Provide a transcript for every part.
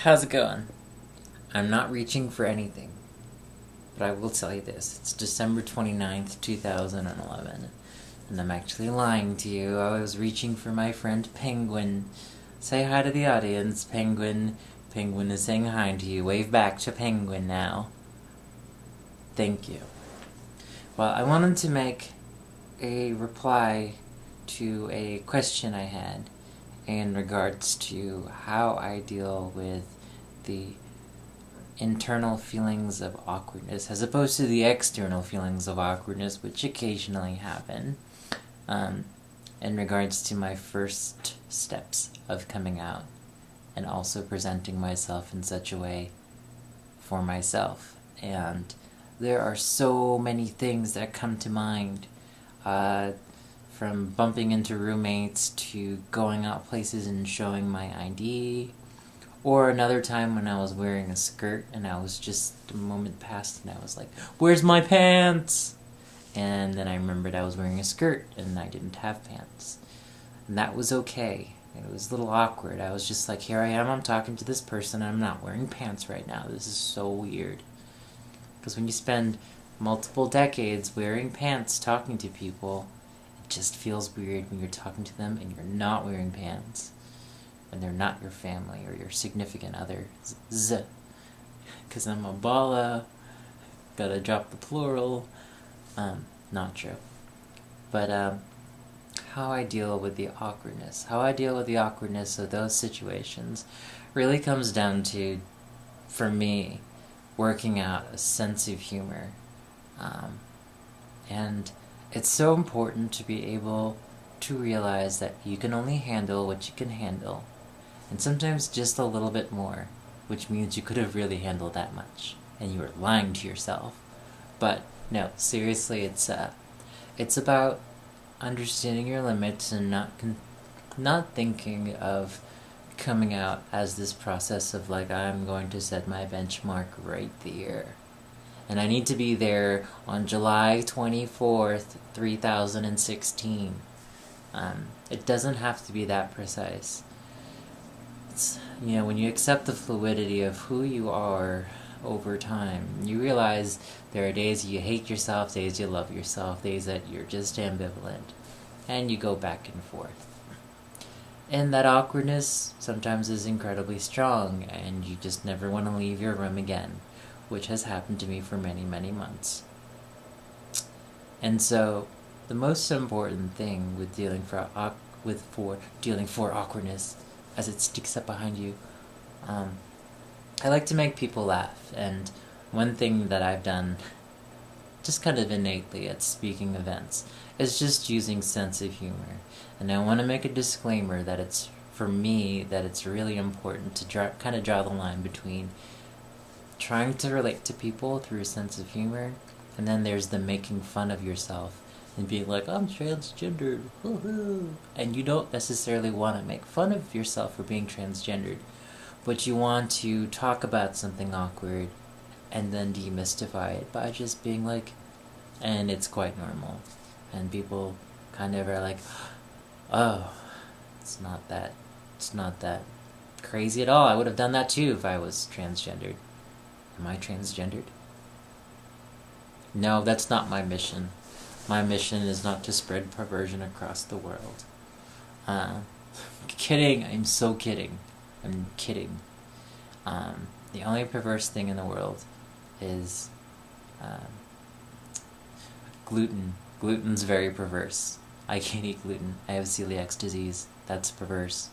How's it going? I'm not reaching for anything, but I will tell you this. It's December 29th, 2011, and I'm actually lying to you. I was reaching for my friend Penguin. Say hi to the audience, Penguin. Penguin is saying hi to you. Wave back to Penguin now. Thank you. Well, I wanted to make a reply to a question I had in regards to how I deal with the internal feelings of awkwardness as opposed to the external feelings of awkwardness, which occasionally happen, in regards to my first steps of coming out and also presenting myself in such a way for myself. And there are so many things that come to mind, from bumping into roommates to going out places and showing my ID, or another time when I was wearing a skirt and I was just a moment past and I was like, "Where's my pants?" And then I remembered I was wearing a skirt and I didn't have pants. And that was okay. It was a little awkward. I was just like, here I am, I'm talking to this person, and I'm not wearing pants right now. This is so weird. Because when you spend multiple decades wearing pants talking to people, it just feels weird when you're talking to them and you're not wearing pants. And they're not your family or your significant other. Because I'm a bala. Gotta drop the plural. Not true. But, how I deal with the awkwardness. How I deal with the awkwardness of those situations really comes down to, for me, working out a sense of humor. And it's so important to be able to realize that you can only handle what you can handle. And sometimes just a little bit more, which means you could have really handled that much. And you were lying to yourself. But, no, seriously, it's about understanding your limits and not thinking of coming out as this process of like, I'm going to set my benchmark right there. And I need to be there on July 24th, 3016. It doesn't have to be that precise. It's, when you accept the fluidity of who you are over time, you realize there are days you hate yourself, days you love yourself, days that you're just ambivalent, and you go back and forth. And that awkwardness sometimes is incredibly strong, and you just never want to leave your room again, which has happened to me for many, many months. And so, the most important thing with dealing for awkwardness, as it sticks up behind you, I like to make people laugh, and one thing that I've done, just kind of innately at speaking events, is just using sense of humor. And I want to make a disclaimer that it's, for me, that it's really important to kind of draw the line between trying to relate to people through a sense of humor, and then there's the making fun of yourself and being like, I'm transgendered, woohoo! And you don't necessarily want to make fun of yourself for being transgendered, but you want to talk about something awkward and then demystify it by just being like, and it's quite normal. And people kind of are like, oh, it's not that crazy at all. I would have done that too if I was transgendered. Am I transgendered? No, that's not my mission. My mission is not to spread perversion across the world. Kidding, I'm so kidding. I'm kidding. The only perverse thing in the world is gluten. Gluten's very perverse. I can't eat gluten. I have celiac disease. That's perverse.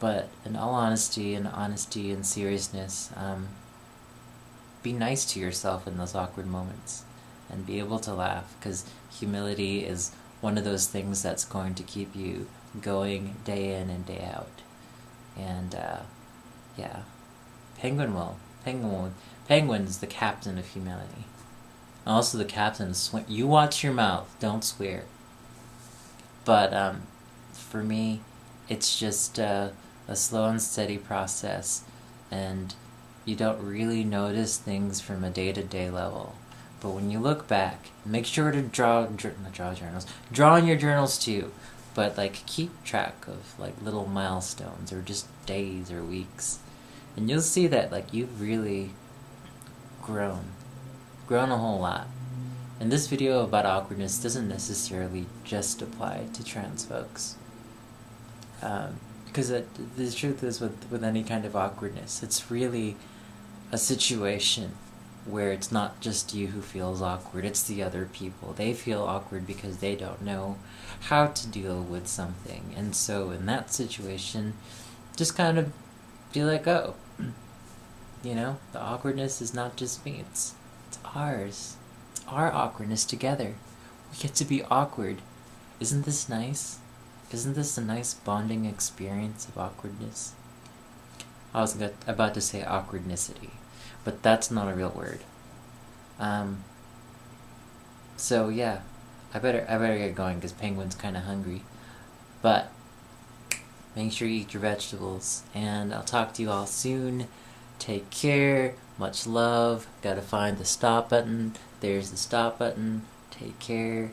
But in all honesty and seriousness, be nice to yourself in those awkward moments and be able to laugh, because humility is one of those things that's going to keep you going day in and day out. And yeah, Penguin's the captain of humility. Also the captain of you watch your mouth, don't swear. But for me, it's just a slow and steady process, and you don't really notice things from a day-to-day level. But when you look back, make sure to draw journals. Draw in your journals too, but like keep track of like little milestones or just days or weeks. And you'll see that, like, you've really grown a whole lot. And this video about awkwardness doesn't necessarily just apply to trans folks. Because the truth is, with any kind of awkwardness, it's really a situation where it's not just you who feels awkward, it's the other people. They feel awkward because they don't know how to deal with something. And so in that situation, just kind of be like, oh, you know, the awkwardness is not just me, it's ours. It's our awkwardness together. We get to be awkward. Isn't this nice? Isn't this a nice bonding experience of awkwardness? I was about to say awkwardnicity, but that's not a real word. So yeah, I better get going because Penguin's kind of hungry. But make sure you eat your vegetables, and I'll talk to you all soon. Take care. Much love. Gotta find the stop button. There's the stop button. Take care.